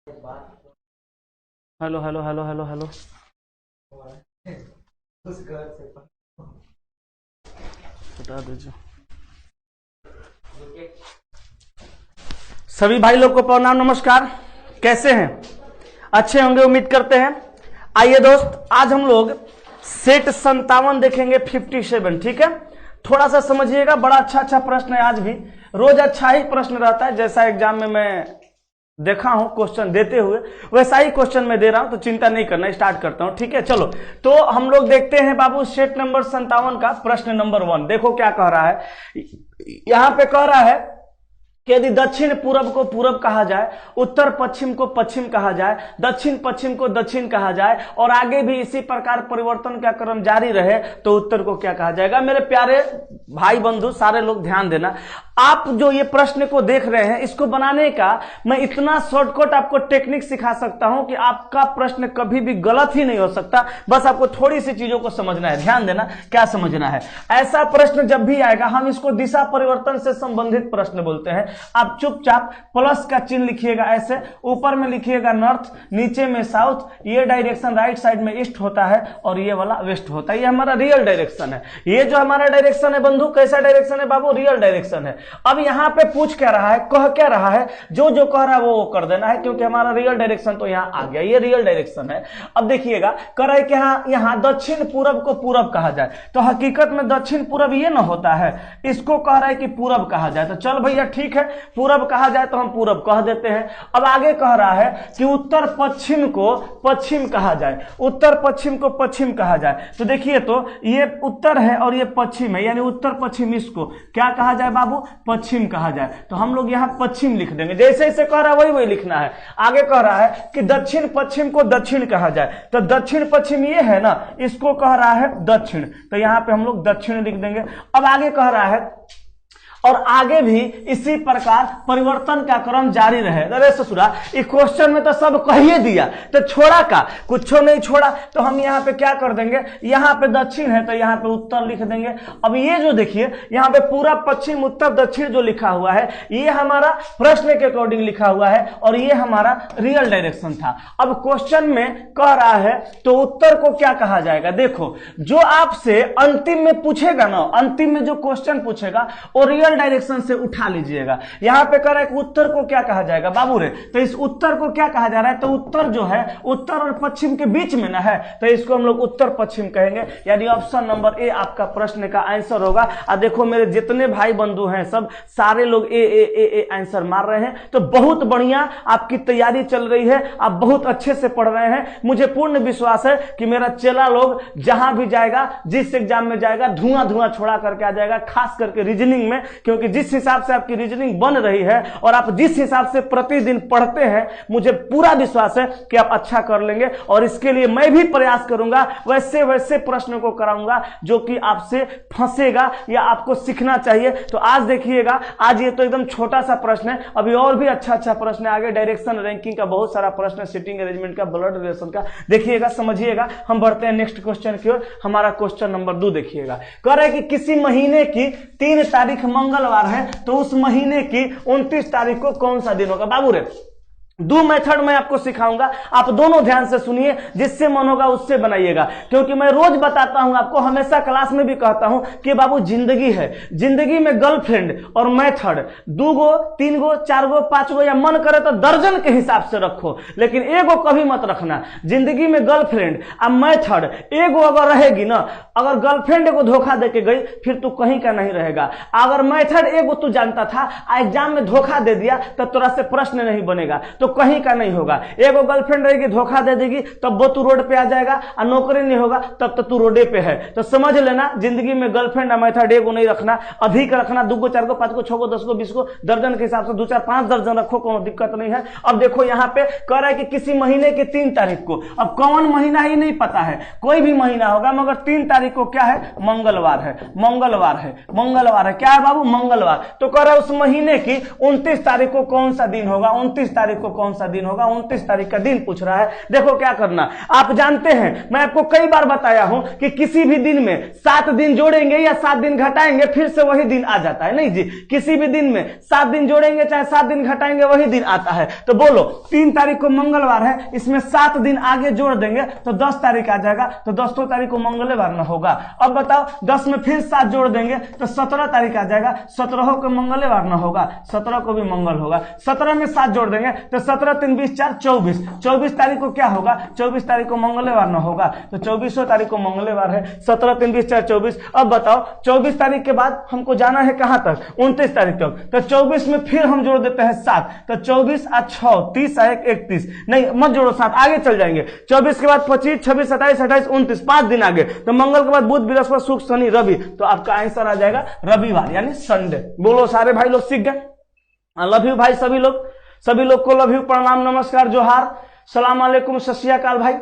Hello hello hello hello hello. बता दीजिए सभी भाई लोग को प्रणाम नमस्कार। कैसे हैं? अच्छे होंगे उम्मीद करते हैं। आइए दोस्त, आज हम लोग सेट 57 देखेंगे 57। ठीक है, थोड़ा सा समझिएगा। बड़ा अच्छा प्रश्न है। आज भी रोज अच्छा ही प्रश्न रहता है। जैसा एग्जाम में मैं देखा हूं क्वेश्चन देते हुए, वैसा ही क्वेश्चन मैं दे रहा हूं, तो चिंता नहीं करना। स्टार्ट करता हूं। ठीक है, चलो तो हम लोग देखते हैं बाबू सेट नंबर 57 का प्रश्न नंबर 1। देखो क्या कह रहा है। यहां पे कह रहा है कि यदि दक्षिण पूरब को पूरब कहा जाए, उत्तर पश्चिम को पश्चिम कहा जाए, दक्षिण पश्चिम को दक्षिण कहा जाए और आगे भी इसी प्रकार परिवर्तन का क्रम जारी रहे, तो उत्तर को क्या कहा जाएगा? मेरे प्यारे भाई बंधु सारे लोग ध्यान देना। आप जो ये प्रश्न को देख रहे हैं, इसको बनाने का मैं इतना शॉर्टकट आपको टेक्निक सिखा सकता हूं कि आपका प्रश्न कभी भी गलत ही नहीं हो सकता। बस आपको थोड़ी सी चीजों को समझना है। ध्यान देना, क्या समझना है। ऐसा प्रश्न जब भी आएगा, हम इसको दिशा परिवर्तन से संबंधित प्रश्न बोलते हैं। आप चुपचाप प्लस का चिन्ह लिखिएगा, ऐसे ऊपर में लिखिएगा नॉर्थ, नीचे में साउथ। ये डायरेक्शन राइट साइड में ईस्ट होता है और ये वाला वेस्ट होता है। ये हमारा रियल डायरेक्शन है। ये जो हमारा डायरेक्शन है बंधु, कैसा डायरेक्शन है बाबू? रियल डायरेक्शन है। अब यहां पे पूछ क्या रहा है, कह क्या रहा है? जो जो कह रहा है वो कर देना है, क्योंकि हमारा रियल डायरेक्शन तो यहां आ गया। ये रियल डायरेक्शन है। अब देखिएगा, कह रहा है कि यहां दक्षिण पूरब को पूरब कहा जाए, तो हकीकत में दक्षिण पूरब ये ना होता है। इसको कह रहा है कि पूरब कहा जाए, तो चल भैया ठीक है, पूरब कहा जाए तो हम पूरब कह देते हैं। अब आगे कह रहा है कि उत्तर पश्चिम को पश्चिम कहा जाए, उत्तर पश्चिम को पश्चिम कहा जाए। तो देखिए, तो ये उत्तर है और ये पश्चिम है, यानी उत्तर पश्चिम, इसको क्या कहा जाए बाबू? पश्चिम कहा जाए। तो हम लोग यहां पश्चिम लिख देंगे। जैसे जैसे कह रहा है वही लिखना है। आगे कह रहा है कि दक्षिण पश्चिम को दक्षिण कहा जाए, तो दक्षिण पश्चिम ये है ना, इसको कह रहा है दक्षिण, तो यहां पे हम लोग दक्षिण लिख देंगे। अब आगे कह रहा है और आगे भी इसी प्रकार परिवर्तन का क्रम जारी रहे। अरे ससुरा, इस क्वेश्चन में तो सब कह ही दिया, तो छोड़ा का? कुछ नहीं छोड़ा। तो हम यहाँ पे क्या कर देंगे, यहाँ पे दक्षिण है तो यहाँ पे उत्तर लिख देंगे। अब ये जो देखिए, यहाँ पे पूरा पश्चिम उत्तर दक्षिण जो लिखा हुआ है, ये हमारा प्रश्न के अकॉर्डिंग लिखा हुआ है और ये हमारा रियल डायरेक्शन था। अब क्वेश्चन में कह रहा है तो उत्तर को क्या कहा जाएगा? देखो, जो आपसे अंतिम में पूछेगा ना, अंतिम में जो क्वेश्चन पूछेगा वो रियल डायरेक्शन से उठा लीजिएगा। यहां पे कह रहा है कि उत्तर को क्या कहा जाएगा बाबू रे, तो इस उत्तर को क्या कहा जा रहा है? तो उत्तर जो है उत्तर और पश्चिम के बीच में ना है, तो इसको हम लोग उत्तर पश्चिम कहेंगे। यानी ऑप्शन नंबर ए आपका प्रश्न का आंसर होगा। और देखो मेरे जितने भाई बंधु हैं, सब सारे लोग ए आंसर मार रहे हैं, तो बहुत बढ़िया आपकी तैयारी चल रही है। आप बहुत अच्छे से पढ़ रहे हैं। मुझे पूर्ण विश्वास है कि मेरा चेला लोग जहां भी जाएगा, जिस एग्जाम में जाएगा, धुआं छोड़ा करके आ जाएगा, खास करके रीजनिंग में। क्योंकि जिस हिसाब से आपकी रीजनिंग बन रही है और आप जिस हिसाब से प्रतिदिन पढ़ते हैं, मुझे पूरा विश्वास है कि आप अच्छा कर लेंगे। और इसके लिए मैं भी प्रयास करूंगा, वैसे वैसे प्रश्नों को कराऊंगा जो कि आपसे फंसेगा या आपको सीखना चाहिए। तो आज देखिएगा, आज ये तो एकदम छोटा सा प्रश्न है, अभी और भी अच्छा प्रश्न है आगे। डायरेक्शन रैंकिंग का बहुत सारा प्रश्न है, सिटिंग अरेंजमेंट का, ब्लड रिलेशन का। देखिएगा, समझिएगा। हम बढ़ते हैं नेक्स्ट क्वेश्चन की ओर। हमारा क्वेश्चन नंबर 2 देखिएगा। कह रहा है कि किसी महीने की 3 तारीख मंगलवार है, तो उस महीने की 29 तारीख को कौन सा दिन होगा? बाबू रे, 2 मेथड मैं आपको सिखाऊंगा, आप दोनों ध्यान से सुनिए, जिससे मन होगा उससे बनाइएगा। क्योंकि मैं रोज बताता हूं आपको, हमेशा क्लास में भी कहता हूं कि बाबू जिंदगी है, जिंदगी में गर्लफ्रेंड और मेथड 2 गो 3 गो 4 गो 5 गो, या मन करे तो दर्जन के हिसाब से रखो, लेकिन एगो कभी मत रखना। जिंदगी में गर्लफ्रेंड और मेथड एगो अगर रहेगी ना, अगर गर्लफ्रेंड एगो धोखा देके गई, फिर तू कहीं का नहीं रहेगा। अगर मेथड एगो तू जानता था, एग्जाम में धोखा दे दिया, तो तोरा से प्रश्न नहीं बनेगा, तो कहीं का नहीं होगा। एगो गर्लफ्रेंड रहेगी, धोखा दे देगी, तब वो तू रोड पे आ जाएगा, और नौकरी नहीं होगा तब तो तू रोडे पे है। तो समझ लेना, जिंदगी में गर्लफ्रेंड और मेथड एगो नहीं रखना, अधिक रखना। 2 गो 4 गो 5 गो 6 गो 10 गो 20 गो, दर्जन के हिसाब से 2 4 5 दर्जन रखो, कोई दिक्कत नहीं है। अब देखो यहाँ पे कह रहा है कि किसी महीने की 3 तारीख को, अब कौन महीना ही नहीं पता है, कोई भी महीना होगा, मगर 3 तारीख को क्या है? मंगलवार है, मंगलवार है, मंगलवार है। क्या है बाबू? मंगलवार। तो कह रहा है उस महीने की 29 तारीख को कौन सा दिन होगा? 29 तारीख को कौन सा दिन होगा? 29 तारीख का दिन पूछ रहा है। देखो क्या करना, आप जानते हैं मैं आपको कई बार बताया हूं कि किसी भी दिन में 7 दिन जोड़ेंगे या 7 दिन घटाएंगे फिर से वही दिन आ जाता है। नहीं जी, किसी भी दिन में 7 दिन जोड़ेंगे चाहे 7 दिन घटाएंगे वही दिन आता है। तो बोलो 3 तारीख को मंगलवार है, इसमें 7 दिन आगे जोड़ देंगे तो 10 तारीख आ जाएगा, तो 10 तारीख को मंगलवार न होगा। अब बताओ 10 में फिर 7 जोड़ देंगे तो 17 तारीख आ जाएगा, 17 को मंगलवार न होगा, 17 को भी मंगल होगा। 17 में 7 जोड़ देंगे तो 17 3 20 4 24, 24 तारीख को क्या होगा? 24 तारीख को मंगलवार न होगा, तो 24 तारीख को मंगलवार है। 17 3 20 4 24। अब बताओ 24 तारीख के बाद हमको जाना है कहां तक? 29 तारीख तक। तो 24 में फिर हम जोड़ देते हैं 7, तो 24 और 6 30 और 1 31, नहीं मत जोड़ो 7, आगे चल जाएंगे। 24 के बाद 25 26 27 28 29, 5 दिन आगे, तो मंगल के बाद बुध बृहस्पति शुक्र शनि रवि, तो आपका आंसर आ जाएगा रविवार यानी संडे। बोलो सारे भाई लोग सीख गए? लव यू भाई सभी लोग को लव यू, प्रणाम, नमस्कार, जोहार, सलाम अलैकुम, सत श्री अकाल भाई।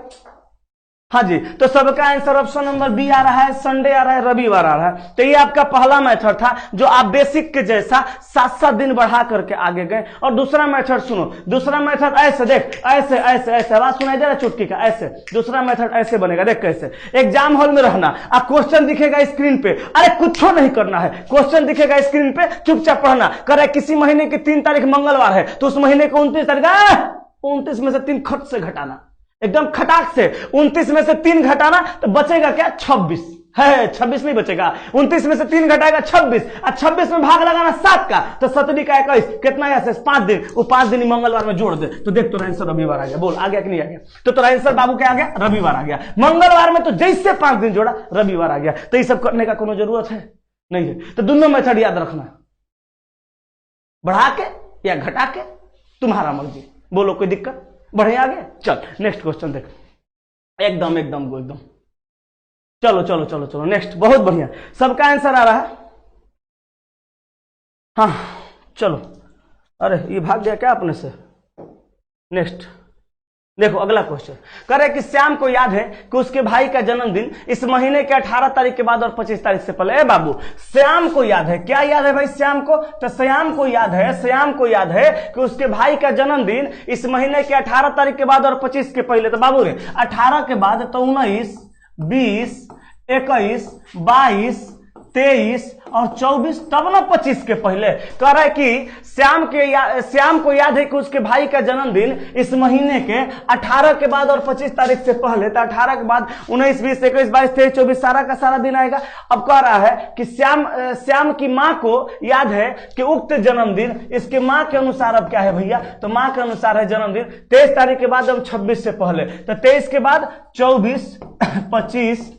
हाँ जी, तो सबका आंसर ऑप्शन नंबर बी आ रहा है, संडे आ रहा है, रविवार आ रहा है। तो ये आपका पहला मेथड था जो आप बेसिक के जैसा 7-7 दिन बढ़ा करके आगे गए। और दूसरा मेथड सुनो, दूसरा मेथड ऐसे देख, ऐसे ऐसे ऐसे आवाज सुनाई दे रहा है चुटकी का, ऐसे दूसरा मेथड ऐसे बनेगा। देख कैसे, एग्जाम हॉल में रहना, आप क्वेश्चन दिखेगा स्क्रीन पे, अरे कुछ नहीं करना है, क्वेश्चन दिखेगा स्क्रीन पे, चुपचाप पढ़ना। करे किसी महीने की 3 तारीख मंगलवार है तो उस महीने को 29 तारीख, 29 में से 3 खट से घटाना, एकदम खटाक से 29 में से 3 घटाना, तो बचेगा क्या? 26 है, 26 नहीं बचेगा। 29 में से 3 घटाएगा 26, और 26 में भाग लगाना 7 का, तो 7 का 21, कितना है? 5 दिन। वो 5 दिन मंगलवार में जोड़ दे, तो देख तो आंसर रविवार आ गया। बोल आ गया कि नहीं आ गया? तो तेरा आंसर बाबू क्या आ गया? रविवार आ गया। मंगलवार में तो जैसे 5 दिन जोड़ा रविवार आ गया। तो ये सब करने का कोई जरूरत है नहीं है। तो दोनों मेथड याद रखना, बढ़ा के या घटा के, तुम्हारा मर्जी। बोलो कोई दिक्कत? बढ़े आगे, चल नेक्स्ट क्वेश्चन देख, एकदम एकदम गो एकदम, चलो चलो चलो चलो नेक्स्ट। बहुत बढ़िया, सबका आंसर आ रहा है। हाँ चलो, अरे ये भाग गया क्या अपने से? नेक्स्ट देखो अगला क्वेश्चन करे कि श्याम को याद है कि उसके भाई का जन्मदिन इस महीने के 18 तारीख के बाद और 25 तारीख से पहले। ए बाबू, श्याम को याद है, क्या याद है भाई श्याम को? तो श्याम को याद है कि उसके भाई का जन्मदिन इस महीने के 18 तारीख के बाद और 25 के पहले। तो बाबू रे 18 के बाद तो 19 20 21 22 23 और 24, तब ना 25 के पहले। कह रहा है कि श्याम को याद है कि उसके भाई का जन्मदिन इस महीने के 18 के बाद और 25 तारीख से पहले। तो 18 के बाद 19 20 21 22 23 24 सारा का सारा दिन आएगा। अब कह रहा है कि श्याम की माँ को याद है कि उक्त जन्मदिन इसके माँ के अनुसार अब क्या है भैया? तो माँ के अनुसार है जन्मदिन 23 तारीख के बाद अब 26 से पहले। तो 23 के बाद 24 25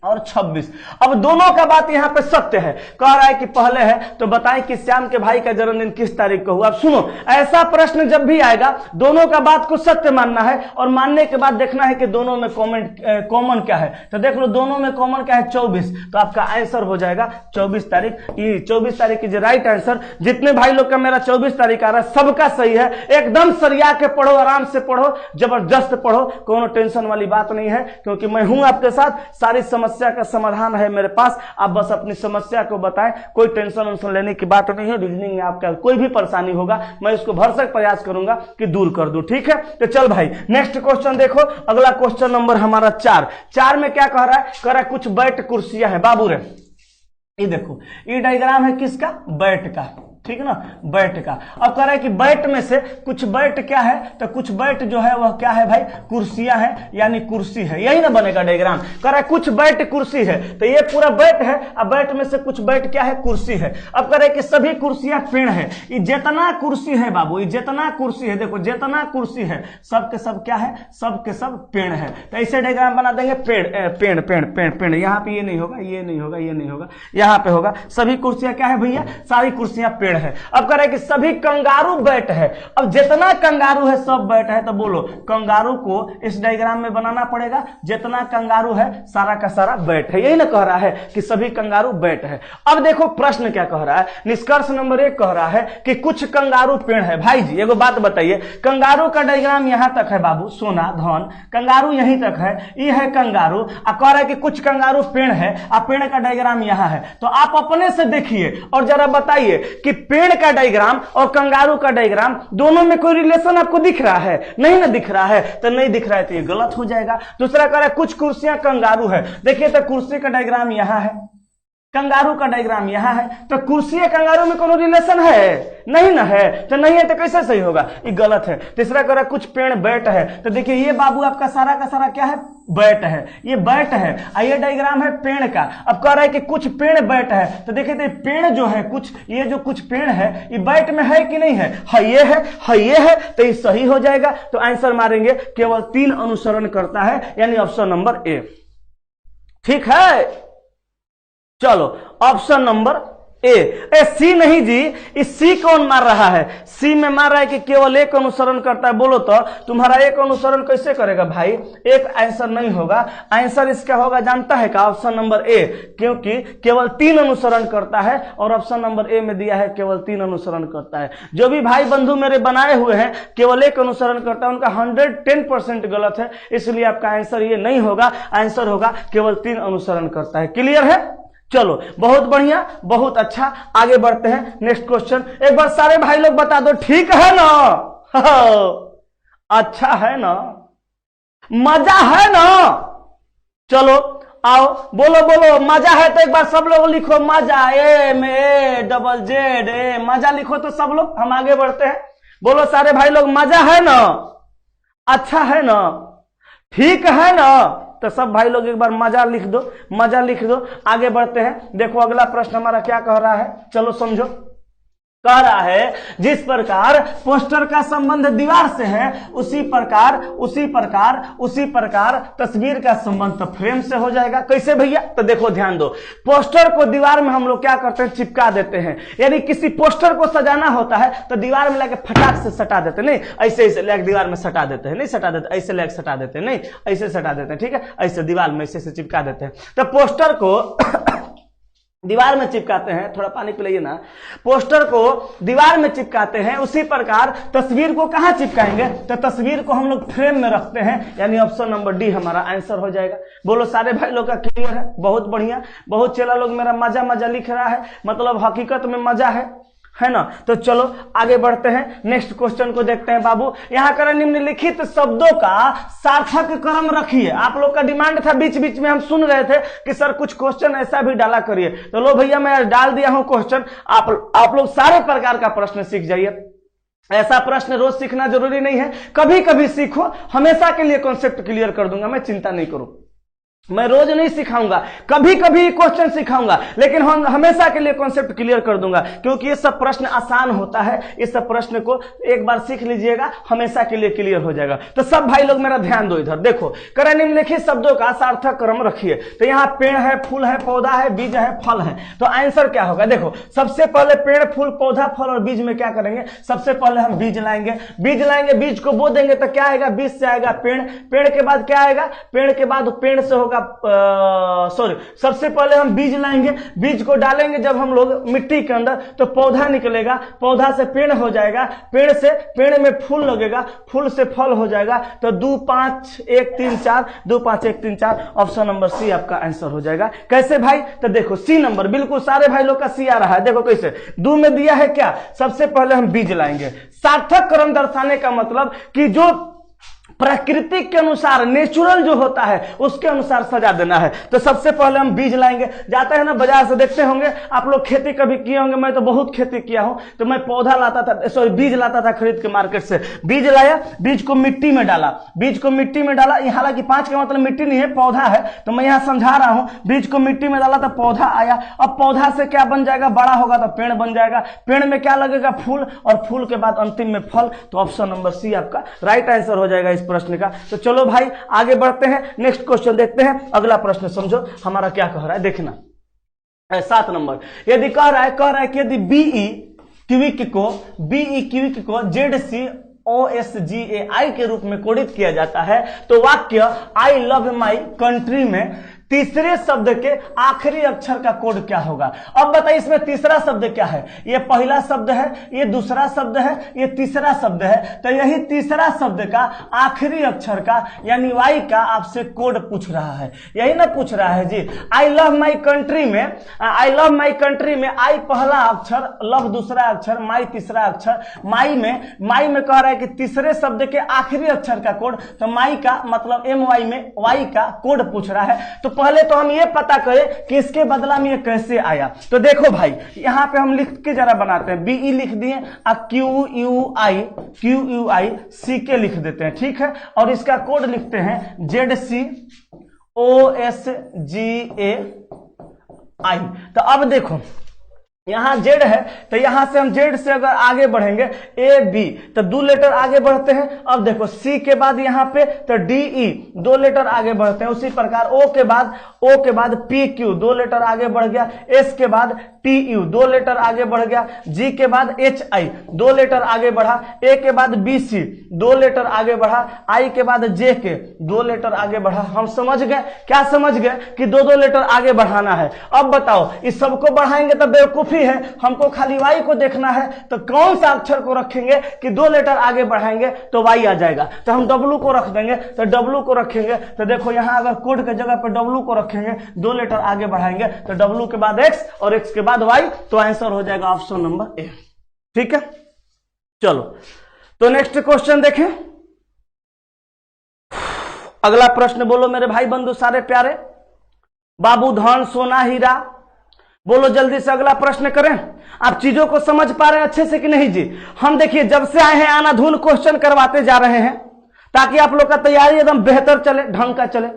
और 26। अब दोनों का बात यहां पे सत्य है। कह रहा है कि पहले है, तो बताएं कि श्याम के भाई का जन्मदिन किस तारीख को हुआ। अब सुनो, ऐसा प्रश्न जब भी आएगा दोनों का बात को सत्य मानना है, और मानने के बाद देखना है कि दोनों में कॉमन क्या है। तो देख लो दोनों में कॉमन क्या है? 24। तो आपका आंसर हो जाएगा 24 तारीख। ये 24 तारीख की राइट आंसर। जितने भाई लोग का मेरा 24 तारीख आ रहा है सबका सही है। एकदम सरिया के पढ़ो, आराम से पढ़ो, जबरदस्त पढ़ो, कोनो टेंशन वाली बात नहीं है, क्योंकि मैं हूं आपके साथ। सारी समस्या का समाधान है मेरे पास। आप बस अपनी समस्या को बताएं, कोई टेंशन लेने की बात नहीं है। रीजनिंग में आपका कोई भी परेशानी होगा मैं इसको भरसक प्रयास करूंगा कि दूर कर दूं, ठीक है। तो चल भाई नेक्स्ट क्वेश्चन देखो, अगला क्वेश्चन नंबर हमारा 4 में क्या कह रहा है? कह रहा है कुछ बैट कुर्सियां है। बाबू रे ये देखो, ये डायग्राम है किसका? बैट का, ठीक है ना, बैट का। अब कह रहा है कि बैट में से कुछ बैट क्या है? तो कुछ बैट जो है वह क्या है भाई? कुर्सियां हैं, यानी कुर्सी है। यही ना बनेगा डायग्राम। कह रहा है कुछ बैट कुर्सी है, तो ये पूरा बैट है, अब बैट में से कुछ बैट क्या है? कुर्सी है। अब कह रहे कि सभी कुर्सियां पेड़ है। ये जितना कुर्सी है बाबू, ये जितना कुर्सी है, देखो जितना कुर्सी है सब के सब क्या है? सब के सब पेड़ है। तो ऐसे डायग्राम बना देंगे, पेड़ पेड़ पेड़ पेड़ पेड़। यहाँ पे ये नहीं होगा, ये नहीं होगा, ये नहीं होगा, यहाँ पे होगा। सभी कुर्सियां क्या है भैया? सारी कुर्सियां पेड़ है। अब कह रहे कि सभी कंगारू बैट है। अब जितना कंगारू है सब बैट है, तो बोलो कंगारू को इस डायग्राम में बनाना पड़ेगा। जितना कंगारू है सारा का सारा बैट है। यही ना कह रहा है कि सभी कंगारू बैट है। अब देखो प्रश्न क्या कह रहा है? निष्कर्ष नंबर 1 कह रहा है कि कुछ कंगारू पेड़ है। भाई जी एगो बात बताइए, कंगारू का डायग्राम यहां तक है बाबू, सोना धन, कंगारू यहीं तक है, ये है कंगारू। अब कह रहा है कि कुछ कंगारू पेड़ है, अब पेड़ का डायग्राम यहां है। तो आप अपने से देखिए और जरा बताइए कि पेड़ का डायग्राम और कंगारू का डायग्राम दोनों में कोई रिलेशन आपको दिख रहा है? नहीं ना दिख रहा है, तो नहीं दिख रहा है तो ये गलत हो जाएगा। दूसरा कह रहा है कुछ कुर्सियां कंगारू है। देखिए तो कुर्सी का डायग्राम यहां है, कंगारू का डायग्राम यहां है, तो कुर्सी या कंगारू में कोनो रिलेशन है? नहीं ना है, तो नहीं है तो कैसे सही होगा? ये गलत है। तीसरा कह रहा है कुछ पेड़ बैट है। तो देखिए ये बाबू आपका सारा का सारा क्या है? बैट है, ये बैट है। ये डायग्राम है पेड़ का। अब कह रहा है कि कुछ पेड़ बैट है, तो देखिए तो पेड़ जो है कुछ, ये जो कुछ पेड़ है ये बैट में है कि नहीं है? ये है, ये है, तो ये सही हो जाएगा। तो आंसर मारेंगे केवल 3 अनुसरण करता है, यानी ऑप्शन नंबर ए। ठीक है, चलो ऑप्शन नंबर ए सी नहीं जी, इस सी कौन मार रहा है? सी में मार रहा है कि केवल एक अनुसरण करता है। बोलो तो तुम्हारा एक अनुसरण कैसे करेगा भाई? एक आंसर नहीं होगा। आंसर इसका होगा जानता है का? ऑप्शन नंबर ए, क्योंकि केवल 3 अनुसरण करता है और ऑप्शन नंबर ए में दिया है केवल 3 अनुसरण करता है। जो भी भाई बंधु मेरे बनाए हुए हैं केवल एक अनुसरण करता है, उनका 110% गलत है, इसलिए आपका आंसर ये नहीं होगा। आंसर होगा केवल 3 अनुसरण करता है। क्लियर है? चलो बहुत बढ़िया, बहुत अच्छा, आगे बढ़ते हैं। नेक्स्ट क्वेश्चन एक बार सारे भाई लोग बता दो, ठीक है ना? अच्छा है ना? मजा है ना? चलो आओ, बोलो बोलो मजा है तो एक बार सब लोग लिखो मजा, ए में ए डबल जेड ए, मजा लिखो तो सब लोग। हम आगे बढ़ते हैं, बोलो सारे भाई लोग मजा है ना? अच्छा है ना? ठीक है ना? तो सब भाई लोग एक बार मजा लिख दो, मजा लिख दो। आगे बढ़ते हैं, देखो अगला प्रश्न हमारा क्या कह रहा है, चलो समझो। कह रहा है जिस प्रकार पोस्टर का संबंध दीवार से है उसी प्रकार तस्वीर का संबंध फ्रेम से हो जाएगा। कैसे भैया? तो देखो ध्यान दो, पोस्टर को दीवार में हम लोग क्या करते हैं? चिपका देते हैं। यानी किसी पोस्टर को सजाना होता है तो दीवार में लाके फटाक से सटा देते, नहीं ऐसे ऐसे लेके दीवार में सटा देते हैं, नहीं सटा देते, ऐसे लेके सटा देते हैं, नहीं ऐसे सटा देते हैं, ठीक है, ऐसे दीवार में ऐसे चिपका देते हैं। तो पोस्टर को दीवार में चिपकाते हैं, थोड़ा पानी पिलाइए ना। पोस्टर को दीवार में चिपकाते हैं, उसी प्रकार तस्वीर को कहां चिपकाएंगे? तो तस्वीर को हम लोग फ्रेम में रखते हैं, यानी ऑप्शन नंबर डी हमारा आंसर हो जाएगा। बोलो सारे भाई लोग का क्लियर है? बहुत बढ़िया, बहुत चेला लोग मेरा मजा मजा लिख रहा है, मतलब हकीकत में मजा है ना? तो चलो आगे बढ़ते हैं, नेक्स्ट क्वेश्चन को देखते हैं बाबू। यहां कर निम्नलिखित शब्दों का सार्थक क्रम रखिए। आप लोग का डिमांड था, बीच बीच में हम सुन रहे थे कि सर कुछ क्वेश्चन ऐसा भी डाला करिए, तो लो भैया मैं डाल दिया हूं क्वेश्चन। आप लोग सारे प्रकार का प्रश्न सीख जाइए। ऐसा प्रश्न रोज सीखना जरूरी नहीं है, कभी कभी सीखो, हमेशा के लिए कॉन्सेप्ट क्लियर कर दूंगा मैं, चिंता नहीं करो। मैं रोज नहीं सिखाऊंगा, कभी कभी क्वेश्चन सिखाऊंगा, लेकिन हम हमेशा के लिए कॉन्सेप्ट क्लियर कर दूंगा, क्योंकि ये सब प्रश्न आसान होता है। इस सब प्रश्न को एक बार सीख लीजिएगा, हमेशा के लिए क्लियर हो जाएगा। तो सब भाई लोग मेरा ध्यान दो इधर, देखो कर निम्नलिखित शब्दों का सार्थक क्रम रखिए। तो यहाँ पेड़ है, फूल है, पौधा है, बीज है, फल है, तो आंसर क्या होगा? देखो सबसे पहले पेड़, फूल, पौधा, फल और बीज में क्या करेंगे? सबसे पहले हम बीज लाएंगे, बीज को बो देंगे तो क्या आएगा? बीज से आएगा पेड़, पेड़ के बाद क्या आएगा? पेड़ के बाद पेड़ से होगा सबसे पहले हम बीज लाएंगे, बीज को डालेंगे जब हम लोग मिट्टी के अंदर तो पौधा निकलेगा, पौधा से पेड़ हो जाएगा, पेड़ से पेड़ में फूल लगेगा, फूल से फल हो जाएगा। तो 2 5 1 3 4 2 5 1 3 4 ऑप्शन नंबर सी आपका आंसर हो जाएगा। कैसे भाई? तो देखो सी नंबर, बिल्कुल सारे भाई लोग का सी आ रहा है। देखो कैसे, 2 में दिया है क्या? सबसे पहले हम बीज लाएंगे। सार्थक क्रम दर्शाने का मतलब कि जो प्रकृति के अनुसार, नेचुरल जो होता है उसके अनुसार सजा देना है। तो सबसे पहले हम बीज लाएंगे। जाते हैं ना बाजार से, देखते होंगे आप लोग, खेती कभी किए होंगे, मैं तो बहुत खेती किया हूं। तो मैं पौधा लाता था, सॉरी बीज लाता था खरीद के मार्केट से। बीज लाया, बीज को मिट्टी में डाला, बीज को मिट्टी में डाला। हालांकि 5 का मतलब मिट्टी नहीं है, पौधा है, तो मैं यहाँ समझा रहा हूं। बीज को मिट्टी में डाला तो पौधा आया। अब पौधा से क्या बन जाएगा? बड़ा होगा तो पेड़ बन जाएगा। पेड़ में क्या लगेगा? फूल, और फूल के बाद अंतिम में फल। तो ऑप्शन नंबर सी आपका राइट आंसर हो जाएगा इस प्रश्न का। तो चलो भाई आगे बढ़ते हैं, नेक्स्ट क्वेश्चन देखते हैं। अगला प्रश्न समझो हमारा क्या कह रहा है, देखना 7 नंबर। यदि कह रहा है कि यदि बीई क्विक को ZCOSGAI के रूप में कोडित किया जाता है तो वाक्य आई लव माई कंट्री में तीसरे शब्द के आखिरी अक्षर का कोड क्या होगा। अब बताइए इसमें तीसरा शब्द क्या है। ये पहला शब्द है, ये दूसरा शब्द है, ये तीसरा शब्द है। तो यही तीसरा शब्द का आखिरी अक्षर का यानी वाई का आपसे कोड पूछ रहा है। यही ना पूछ रहा है जी। आई लव माई कंट्री में, आई लव माई कंट्री में आई पहला अक्षर, लव दूसरा अक्षर, माई तीसरा अक्षर। माई में कह रहा है कि तीसरे शब्द के आखिरी अक्षर का कोड, तो माई का मतलब MY में वाई का कोड पूछ रहा है। तो पहले तो हम ये पता करें कि इसके बदला में ये कैसे आया। तो देखो भाई यहां पे हम लिख के जरा बनाते हैं, BE लिख दिए, QUI CK लिख देते हैं, ठीक है। और इसका कोड लिखते हैं ZCOSGAI। तो अब देखो यहां Z है, तो यहां से हम Z से अगर आगे बढ़ेंगे AB, तो 2 लेटर आगे बढ़ते हैं। अब देखो C के बाद यहां पे तो DE 2 लेटर आगे बढ़ते हैं। उसी प्रकार O के बाद PQ 2 लेटर आगे बढ़ गया। S के बाद TU 2 लेटर आगे बढ़ गया। G के बाद HI 2 लेटर आगे बढ़ा। A के बाद BC 2 लेटर आगे बढ़ा। I के बाद JK 2 लेटर आगे बढ़ा। हम समझ गए, क्या समझ गए कि 2-2 लेटर आगे बढ़ाना है। अब बताओ इस सबको बढ़ाएंगे तो बेवकूफी है, हमको खाली वाई को देखना है। तो कौन सा अक्षर को रखेंगे कि 2 लेटर आगे बढ़ाएंगे तो वाई आ जाएगा। तो हम W को रख देंगे, तो W को रखेंगे तो देखो यहां अगर कोड के जगह पर W को रखेंगे, 2 लेटर आगे बढ़ाएंगे तो W के बाद X और X के बाद Y, तो आंसर हो जाएगा ऑप्शन नंबर A। ठीक है, चलो तो नेक्स्ट क्वेश्चन देखें। अगला प्रश्न बोलो मेरे भाई बंधु सारे प्यारे, बाबू धन सोना हीरा, बोलो जल्दी से अगला प्रश्न करें। आप चीजों को समझ पा रहे हैं अच्छे से कि नहीं जी। हम देखिए जब से आए हैं आनाधून क्वेश्चन करवाते जा रहे हैं ताकि आप लोग का तैयारी एकदम बेहतर चले, ढंग का चले।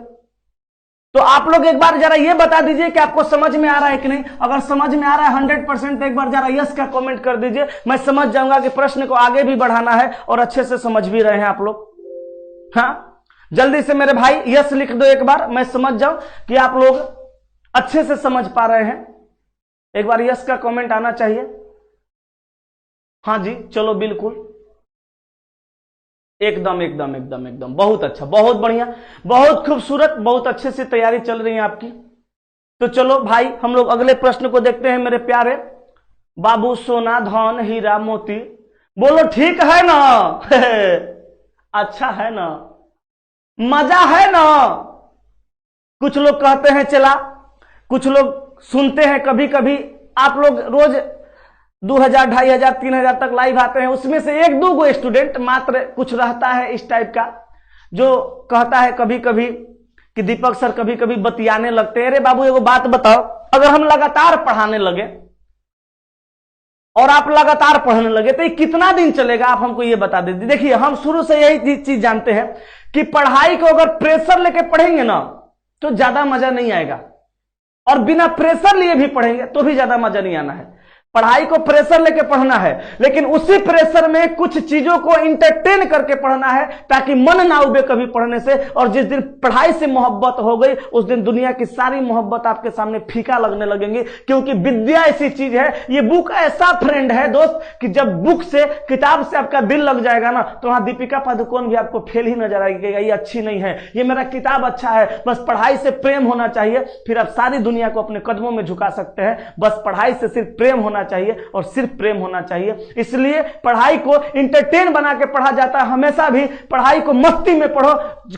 तो आप लोग एक बार जरा ये बता दीजिए कि आपको समझ में आ रहा है कि नहीं। अगर समझ में आ रहा है 100% तो एक बार जरा यस का कमेंट कर दीजिए। मैं समझ जाऊंगा कि प्रश्न को आगे भी बढ़ाना है और अच्छे से समझ भी रहे हैं आप लोग। हाँ जल्दी से मेरे भाई यस लिख दो एक बार, मैं समझ जाऊं कि आप लोग अच्छे से समझ पा रहे हैं। एक बार यस का कमेंट आना चाहिए। हाँ जी चलो बिल्कुल, एकदम एकदम एकदम एकदम, बहुत अच्छा, बहुत बढ़िया, बहुत खूबसूरत, बहुत अच्छे से तैयारी चल रही है आपकी। तो चलो भाई हम लोग अगले प्रश्न को देखते हैं मेरे प्यारे बाबू सोना धन हीरा मोती, बोलो ठीक है ना। अच्छा है ना, मजा है ना। कुछ लोग कहते हैं चला, कुछ लोग सुनते हैं कभी कभी। आप लोग रोज 2000, 2500, 3000 तक लाइव आते हैं, उसमें से 1-2 गो स्टूडेंट मात्र कुछ रहता है इस टाइप का जो कहता है कभी कभी कि दीपक सर कभी कभी बतियाने लगते हैं। अरे बाबू एगो बात बताओ, अगर हम लगातार पढ़ाने लगे और आप लगातार पढ़ने लगे तो ये कितना दिन चलेगा, आप हमको ये बता दीजिए। देखिए हम शुरू से यही चीज जानते हैं कि पढ़ाई को अगर प्रेशर लेके पढ़ेंगे ना तो ज्यादा मजा नहीं आएगा, और बिना प्रेशर लिए भी पढ़ेंगे तो भी ज्यादा मजा नहीं आना है। पढ़ाई को प्रेशर लेके पढ़ना है, लेकिन उसी प्रेशर में कुछ चीजों को इंटरटेन करके पढ़ना है ताकि मन ना उबे कभी पढ़ने से। और जिस दिन पढ़ाई से मोहब्बत हो गई उस दिन दुनिया की सारी मोहब्बत आपके सामने फीका लगने लगेंगी, क्योंकि विद्या ऐसी चीज है, ये बुक ऐसा फ्रेंड है दोस्त कि जब बुक से किताब से आपका दिल लग जाएगा ना तो वहां दीपिका पादुकोण भी आपको फेल ही नजर आएगी, ये अच्छी नहीं है, ये मेरा किताब अच्छा है। बस पढ़ाई से प्रेम होना चाहिए, फिर आप सारी दुनिया को अपने कदमों में झुका सकते हैं। बस पढ़ाई से सिर्फ प्रेम होना चाहिए और सिर्फ प्रेम होना चाहिए। इसलिए पढ़ाई को इंटरटेन बना के पढ़ा जाता है। हमेशा भी पढ़ाई को मस्ती में पढ़ो,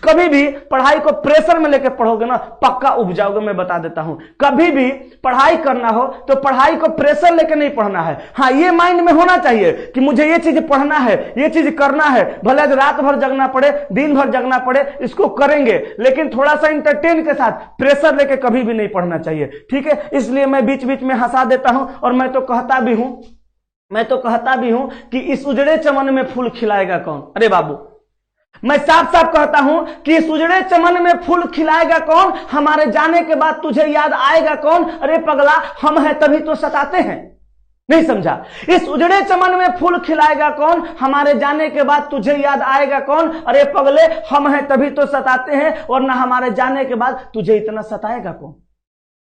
कभी भी पढ़ाई को प्रेशर में लेके पढ़ोगे ना पक्का उब जाओगे, मैं बता देता हूं। कभी भी पढ़ाई करना हो तो पढ़ाई को प्रेशर लेके नहीं पढ़ना है। हाँ ये माइंड में होना चाहिए कि मुझे ये चीज पढ़ना है, ये चीज करना है, भले रात भर जगना पड़े, दिन भर जगना पड़े, इसको करेंगे, लेकिन थोड़ा सा इंटरटेन के साथ, प्रेशर लेके कभी भी नहीं पढ़ना चाहिए। ठीक है, इसलिए मैं बीच बीच में हंसा देता हूं और मैं तो कहता भी हूं कि इस उजड़े चमन में फूल खिलाएगा कौन। अरे बाबू मैं साफ साफ कहता हूं कि इस उजड़े चमन में फूल खिलाएगा कौन, हमारे जाने के बाद तुझे याद आएगा कौन। अरे पगला हम हैं तभी तो सताते हैं, नहीं समझा। इस उजड़े चमन में फूल खिलाएगा कौन, हमारे जाने के बाद तुझे याद आएगा कौन। अरे पगले हम हैं तभी तो सताते हैं, वरना हमारे जाने के बाद तुझे इतना सताएगा कौन।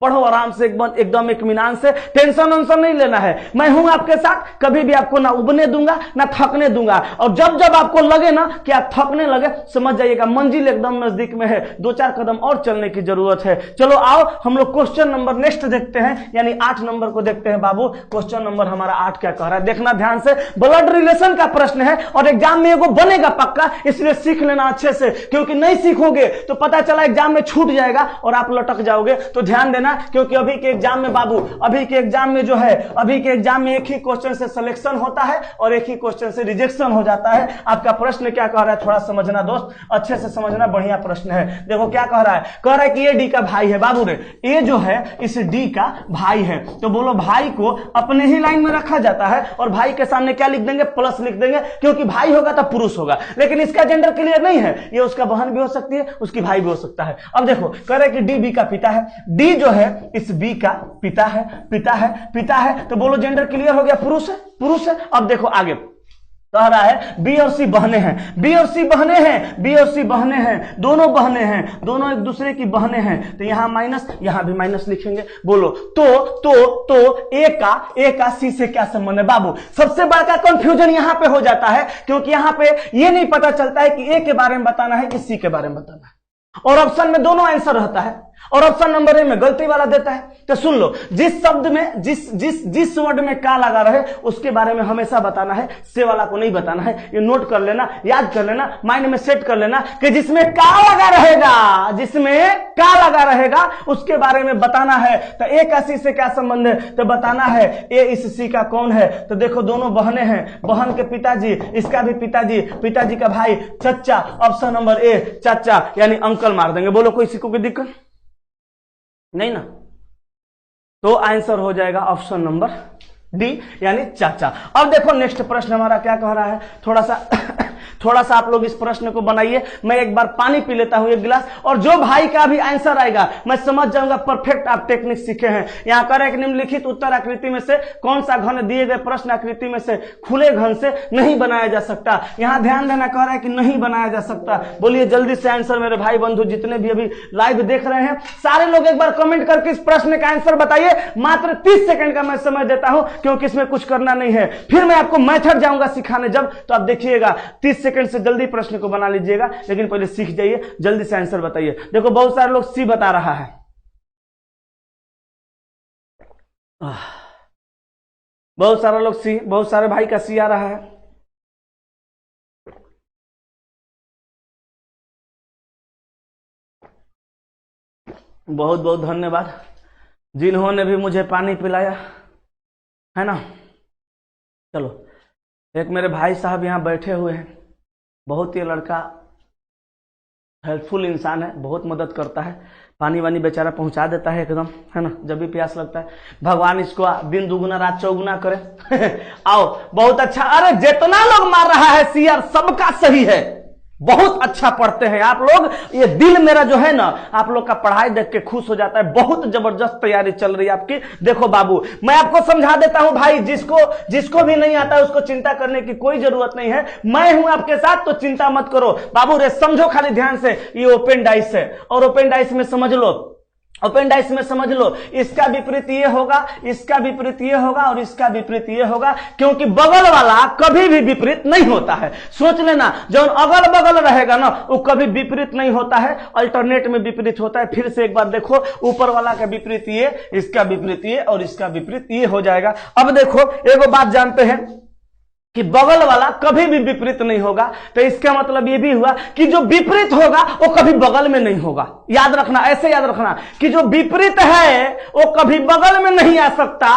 पढ़ो आराम से, एकदम इत्मीनान से, टेंशन वेंशन नहीं लेना है। मैं हूं आपके साथ, कभी भी आपको ना उबने दूंगा ना थकने दूंगा। और जब जब आपको लगे ना कि आप थकने लगे, समझ जाइएगा मंजिल एकदम नजदीक में है, 2-4 कदम और चलने की जरूरत है। चलो आओ हम लोग क्वेश्चन नंबर नेक्स्ट देखते हैं, यानी 8 नंबर को देखते हैं। बाबू क्वेश्चन नंबर हमारा 8 क्या कह रहा है, देखना ध्यान से। ब्लड रिलेशन का प्रश्न है और एग्जाम में एगो बनेगा पक्का, इसलिए सीख लेना अच्छे से, क्योंकि नहीं सीखोगे तो पता चला एग्जाम में छूट जाएगा और आप लटक जाओगे। तो ध्यान देना, क्योंकि अभी के एग्जाम में बाबू, अभी के एग्जाम में जो है, अभी के एग्जाम में एक ही क्वेश्चन से सिलेक्शन होता है और एक ही क्वेश्चन से रिजेक्शन हो जाता है। आपका प्रश्न क्या कह रहा है थोड़ा समझना दोस्त, अच्छे से समझना, बढ़िया प्रश्न है। देखो क्या कह रहा है, कह रहा है कि ये डी का भाई है। बाबू रे, ये जो है इस डी का भाई है, तो बोलो भाई को अपने ही लाइन में रखा जाता है और भाई के सामने क्या लिख देंगे, प्लस लिख देंगे, क्योंकि भाई होगा तो पुरुष होगा। लेकिन इसका जेंडर क्लियर नहीं है, ये उसका बहन भी हो सकती है, उसकी भाई भी हो सकता है। अब देखो कह रहे कि डी बी का पिता है, डी जो है इस बी का पिता है, पिता है, पिता है, तो बोलो जेंडर क्लियर हो गया, पुरुष है, पुरुष है। अब देखो आगे कह रहा है बी और सी बहने हैं, बी और सी बहने हैं, बी और सी बहने हैं, दोनों बहने हैं, दोनों एक दूसरे की बहने हैं, तो यहां माइनस, यहां भी माइनस लिखेंगे। बोलो तो ए का सी से क्या संबंध है। बाबू सबसे बड़ा कंफ्यूजन यहां पे हो जाता है, क्योंकि यहां पे ये नहीं पता चलता है कि ए के बारे में बताना है कि सी के बारे में बताना है, और ऑप्शन में दोनों आंसर रहता है और ऑप्शन नंबर ए में गलती वाला देता है। तो सुन लो, जिस शब्द में जिस वर्ड में का लगा रहे उसके बारे में हमेशा बताना है, से वाला को नहीं बताना है। ये नोट कर लेना, याद कर लेना, माइंड में सेट कर लेना कि जिसमें का लगा रहेगा, जिसमें का लगा रहेगा उसके बारे में बताना है। तो ए का सी से क्या संबंध है, तो बताना है ए इस सी का कौन है। तो देखो दोनों बहने हैं, बहन के पिताजी, इसका भी पिताजी, पिताजी का भाई चचा, ऑप्शन नंबर ए चाचा यानी अंकल मार देंगे। बोलो कोई सी को कोई दिक्कत नहीं ना, तो आंसर हो जाएगा ऑप्शन नंबर डी यानी चाचा। अब देखो नेक्स्ट प्रश्न हमारा क्या कह रहा है, थोड़ा सा आप लोग इस प्रश्न को बनाइए। मैं एक बार पानी पी लेता हूं एक गिलास, और जो भाई का भी आंसर आएगा मैं समझ जाऊंगा परफेक्ट आप टेक्निक सीखे हैं। यहां कर एक निम्नलिखित उत्तर आकृति में से कौन सा घन दिए गए प्रश्न आकृति में से खुले घन से नहीं बनाया जा सकता। यहां ध्यान देना, कह रहा है कि नहीं बनाया जा सकता। बोलिए जल्दी से आंसर मेरे भाई बंधु जितने भी अभी लाइव देख रहे हैं, सारे लोग एक बार कमेंट करके इस प्रश्न का आंसर बताइए। मात्र 30 सेकंड का मैं समय देता हूं, क्योंकि इसमें कुछ करना नहीं है। फिर मैं आपको मेथड जाऊंगा सिखाने जब, तो आप देखिएगा 30 सेकंड से जल्दी प्रश्न को बना लीजिएगा, लेकिन पहले सीख जाइए, जल्दी से आंसर बताइए। देखो बहुत सारे लोग सी बता रहा है, बहुत सारे लोग सी, बहुत सारे भाई का सी आ रहा है। बहुत बहुत धन्यवाद जिन्होंने भी मुझे पानी पिलाया है ना। चलो, एक मेरे भाई साहब यहाँ बैठे हुए हैं, बहुत ही लड़का हेल्पफुल इंसान है, बहुत मदद करता है, पानी वानी बेचारा पहुंचा देता है एकदम, है ना, जब भी प्यास लगता है। भगवान इसको दिन दुगुना रात चौगुना करे। आओ बहुत अच्छा, अरे जितना लोग मार रहा है सीआर सबका सही है, बहुत अच्छा पढ़ते हैं आप लोग। ये दिल मेरा जो है ना आप लोग का पढ़ाई देख के खुश हो जाता है, बहुत जबरदस्त तैयारी चल रही है आपकी। देखो बाबू मैं आपको समझा देता हूं भाई, जिसको भी नहीं आता है उसको चिंता करने की कोई जरूरत नहीं है, मैं हूं आपके साथ, तो चिंता मत करो। बाबू रे समझो खाली ध्यान से, ये ओपन डाइस है और ओपन डाइस में समझ लो, ओपन डाइस में समझ लो, इसका विपरीत ये होगा, इसका विपरीत ये होगा और इसका विपरीत ये होगा, क्योंकि बगल वाला कभी भी विपरीत नहीं होता है। सोच लेना, जो अगल बगल रहेगा ना वो कभी विपरीत नहीं होता है, अल्टरनेट में विपरीत होता है। फिर से एक बार देखो, ऊपर वाला का विपरीत ये, इसका विपरीत ये और इसका विपरीत ये हो जाएगा। अब देखो एगो बात जानते हैं कि बगल वाला कभी भी विपरीत नहीं होगा, तो इसका मतलब ये भी हुआ कि जो विपरीत होगा वो कभी बगल में नहीं होगा। याद रखना, ऐसे याद रखना कि जो विपरीत है वो कभी बगल में नहीं आ सकता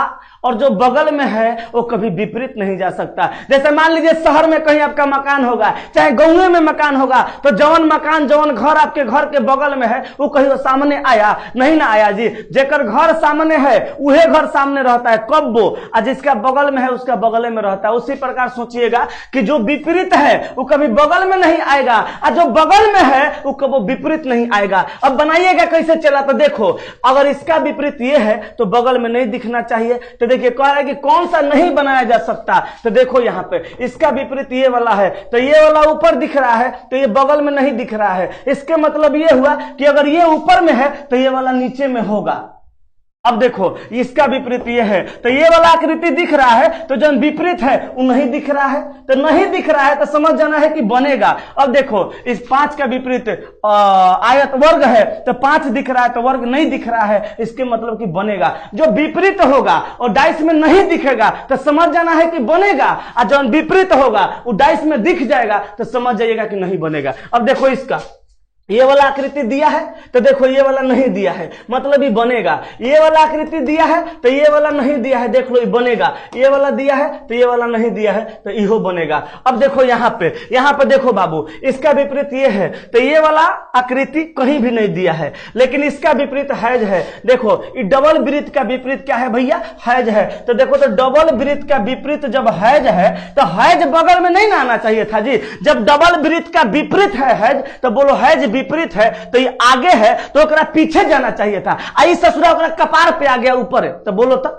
और जो बगल में है वो कभी विपरीत नहीं जा सकता। जैसे मान लीजिए शहर में कहीं आपका मकान होगा, चाहे गांव में मकान होगा, तो जवन मकान जवन घर आपके घर के बगल में है वो कहीं सामने आया नहीं ना आया जी। जेकर घर सामने है वही घर सामने रहता है कब वो, और जिसका बगल में है उसका बगल में रहता है। उसी प्रकार सोचिएगा कि जो विपरीत है वो कभी बगल में नहीं आएगा और जो बगल में है वो कभी विपरीत नहीं आएगा। अब बनाइएगा कैसे चला, तो देखो अगर इसका विपरीत ये है तो बगल में नहीं दिखना चाहिए। तो देखिए कह रहा है कि कौन सा नहीं बनाया जा सकता, तो देखो यहां पे इसका विपरीत ये वाला है, तो ये वाला ऊपर दिख रहा है तो ये बगल में नहीं दिख रहा है। इसके मतलब ये हुआ कि अगर ये ऊपर में है तो ये वाला नीचे में होगा। अब देखो इसका विपरीत ये है, तो ये वाला आकृति दिख रहा है, तो जो विपरीत है वो नहीं दिख रहा है, तो नहीं दिख रहा है तो समझ जाना है कि बनेगा। अब देखो इस 5 का विपरीत आयत वर्ग है, तो 5 दिख रहा है तो वर्ग नहीं दिख रहा है, इसके मतलब कि बनेगा। जो विपरीत होगा और डाइस में नहीं दिखेगा तो समझ जाना है कि बनेगा, और जो विपरीत होगा वो डाइस में दिख जाएगा तो समझ जाइएगा कि नहीं बनेगा। अब देखो इसका ये वाला आकृति दिया है, तो देखो ये वाला नहीं दिया है, मतलब ये बनेगा। ये वाला आकृति दिया है तो ये वाला नहीं दिया है, देख लो ये बनेगा। ये वाला दिया है तो ये वाला नहीं दिया है, तो इहो बनेगा। अब देखो यहाँ पे देखो बाबू, इसका विपरीत ये है, तो ये वाला आकृति कहीं भी नहीं दिया है, लेकिन इसका विपरीत हैज है। देखो ये डबल वृत्त का विपरीत क्या है भैया, हैज है। तो देखो तो डबल वृत्त का विपरीत जब हैज है तो हैज बगल में नहीं ना आना चाहिए था जी। जब डबल वृत्त का विपरीत है हैज, तो बोलो हैज विपरीत है, तो ये आगे है तो ओकरा पीछे जाना चाहिए था। आई ससुरा ओकरा कपार पे आ गया ऊपर है, तो बोलो तो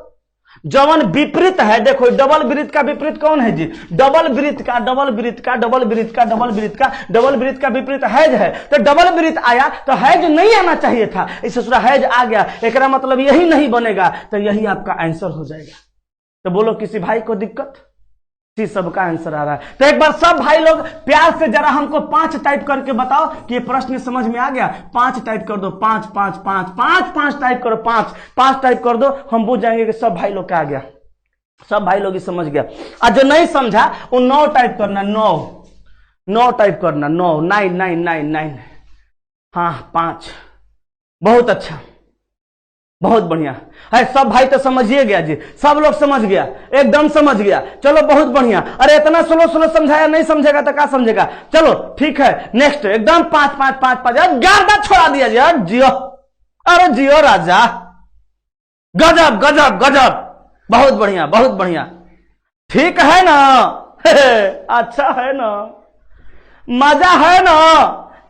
जवन विपरीत है। देखो डबल वृत्त का विपरीत कौन है जी, डबल वृत्त का डबल वृत्त का डबल वृत्त का डबल वृत्त का डबल वृत्त का विपरीत हैज है, तो डबल वृत्त आया तो हैज नहीं आना चाहिए था, इस ससुरा हैज आ गया, एकरा मतलब यही नहीं बनेगा, तो यही आपका आंसर हो जाएगा। तो बोलो किसी भाई को दिक्कत, सबका आंसर आ रहा है। तो एक बार सब भाई लोग प्यार से जरा हमको 5 टाइप करके बताओ कि ये प्रश्न समझ में आ गया। 5 टाइप कर दो, 5 5 5 5 5 टाइप करो, 5 5 टाइप कर दो, हम बुझ जाएंगे कि सब भाई लोग का आ गया, सब भाई लोग ही समझ गया। और जो नहीं समझा वो 9 टाइप करना, 9 टाइप करना, 9 9 9 9 9। हाँ 5, बहुत अच्छा, बहुत बढ़िया है। सब भाई तो समझिए गया जी, सब लोग समझ गया, एकदम समझ गया, चलो बहुत बढ़िया। अरे इतना स्लो स्लो समझाया, नहीं समझेगा तो क्या समझेगा। चलो ठीक है, नेक्स्ट एकदम 5 5 5 5 गर्दा छोड़ा दिया जी, जियो, अरे जियो राजा, गजब गजब गजब, बहुत बढ़िया बहुत बढ़िया, ठीक है ना अच्छा है ना, मजा है ना।